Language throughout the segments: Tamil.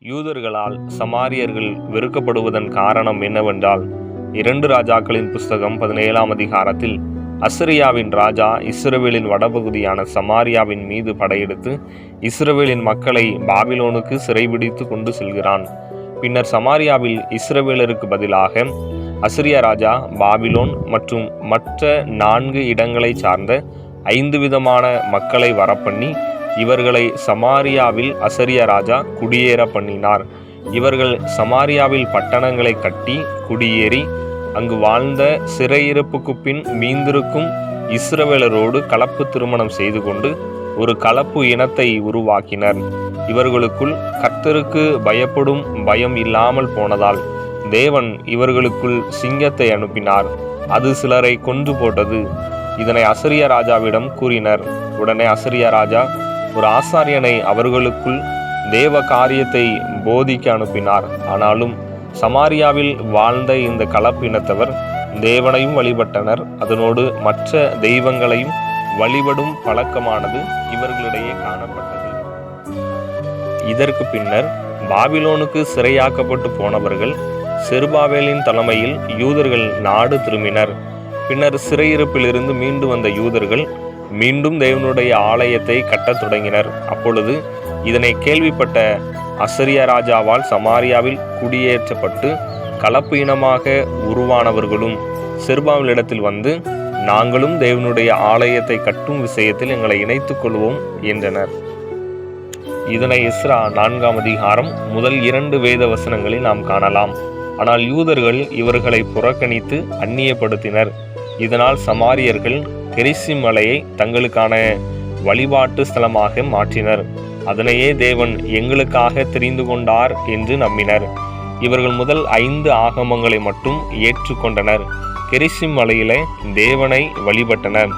யூதர்களால் சமாரியர்கள் வெறுக்கப்படுவதன் காரணம் என்னவென்றால், 2 ராஜாக்களின் புஸ்தகம் 17ஆம் அதிகாரத்தில் அசிரியாவின் ராஜா இஸ்ரவேலின் வடபகுதியான சமாரியாவின் மீது படையெடுத்து இஸ்ரவேலின் மக்களை பாபிலோனுக்கு சிறைபிடித்து கொண்டு செல்கிறான். பின்னர் சமாரியாவில் இஸ்ரவேலருக்கு பதிலாக அசிரியா ராஜா பாபிலோன் மற்றும் மற்ற 4 இடங்களை சார்ந்த 5 விதமான மக்களை வரப்பண்ணி இவர்களை சமாரியாவில் அசரியா ராஜா குடியேற பண்ணினார். இவர்கள் சமாரியாவில் பட்டணங்களை கட்டி குடியேறி அங்கு வாழ்ந்த சிறையிருப்புக்கு பின் மீந்திருக்கும் இஸ்ரவேலரோடு கலப்பு திருமணம் செய்து கொண்டு ஒரு கலப்பு இனத்தை உருவாக்கினர். இவர்களுக்குள் கர்த்தருக்கு பயப்படும் பயம் இல்லாமல் போனதால் தேவன் இவர்களுக்குள் சிங்கத்தை அனுப்பினார். அது சிலரை கொன்று போட்டது. இதனை அசரியா ராஜாவிடம் கூறினர். உடனே அசரியா ராஜா ஒரு ஆசாரியனை அவர்களுக்குள் தேவ காரியத்தை போதிக்க அனுப்பினார். ஆனாலும் சமாரியாவில் வாழ்ந்த இந்த கலப்பினத்தவர் தேவனையும் வழிபட்டனர். அதனோடு மற்ற தெய்வங்களையும் வழிபடும் பழக்கமானது இவர்களிடையே காணப்பட்டது. இதற்கு பின்னர் பாபிலோனுக்கு சிறையாக்கப்பட்டு போனவர்கள் செருபாபேலின் தலைமையில் யூதர்கள் நாடு திரும்பினர். பின்னர் சிறையிருப்பிலிருந்து மீண்டு வந்த யூதர்கள் மீண்டும் தேவனுடைய ஆலயத்தை கட்டத் தொடங்கினர். அப்பொழுது இதனை கேள்விப்பட்ட அசரியா ராஜாவால் சமாரியாவில் குடியேற்றப்பட்டு கலப்பு இனமாக உருவானவர்களும் செருபாபேலிடத்தில் வந்து, நாங்களும் தேவனுடைய ஆலயத்தை கட்டும் விஷயத்தில் எங்களை இணைத்துக் கொள்வோம் என்றனர். இதனை எஸ்ரா 4ஆம் அதிகாரம் முதல் 2 வேத வசனங்களில் நாம் காணலாம். ஆனால் யூதர்கள் இவர்களை புறக்கணித்து அந்நியப்படுத்தினர். இதனால் சமாரியர்கள் கெரிசிம் மலையை தங்களுக்கான வழிபாட்டு ஸ்தலமாக மாற்றினர். அதனையே தேவன் எங்களுக்காக தெரிந்து கொண்டார் என்று நம்பினர். இவர்கள் முதல் 5 ஆகமங்களை மட்டும் ஏற்றுக்கொண்டனர். கெரிசிம் மலையிலே தேவனை வழிபட்டனர்.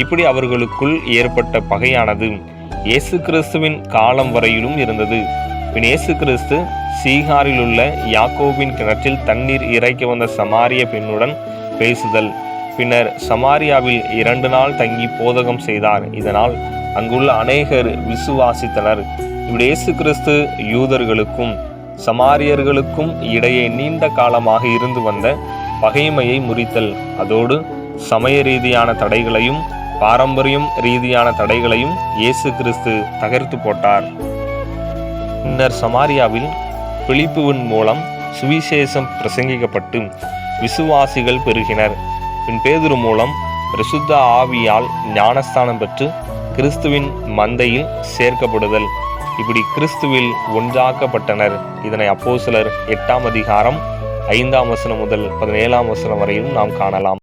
இப்படி அவர்களுக்குள் ஏற்பட்ட பகையானது இயேசு கிறிஸ்துவின் காலம் வரையிலும் இருந்தது. பின் இயேசு கிறிஸ்து சீகாரில் உள்ள யாக்கோபின் கிணற்றில் தண்ணீர் இறைக்க வந்த சமாரிய பெண்ணுடன் பேசுதல். பின்னர் சமாரியாவில் 2 நாள் தங்கி போதகம் செய்தார். இதனால் அங்குள்ள அநேகர் விசுவாசித்தனர். இப்படி இயேசு கிறிஸ்து யூதர்களுக்கும் சமாரியர்களுக்கும் இடையே நீண்ட காலமாக இருந்து வந்த பகைமையை முறித்தல், அதோடு சமய ரீதியான தடைகளையும் பாரம்பரியம் ரீதியான தடைகளையும் இயேசு கிறிஸ்து தகர்த்து போட்டார். பின்னர் சமாரியாவில் பிலிப்புவின் மூலம் சுவிசேஷம் பிரசங்கிக்கப்பட்டு விசுவாசிகள் பெருகினர். பின் பேதுரு மூலம் பரிசுத்த ஆவியால் ஞானஸ்தானம் பெற்று கிறிஸ்துவின் மந்தையில் சேர்க்கப்படுதல். இப்படி கிறிஸ்துவில் ஒன்றாக்கப்பட்டனர். இதனை அப்போஸ்தலர் 8ஆம் அதிகாரம் 5ஆம் வசனம் முதல் 17ஆம் வசனம் வரையிலும் நாம் காணலாம்.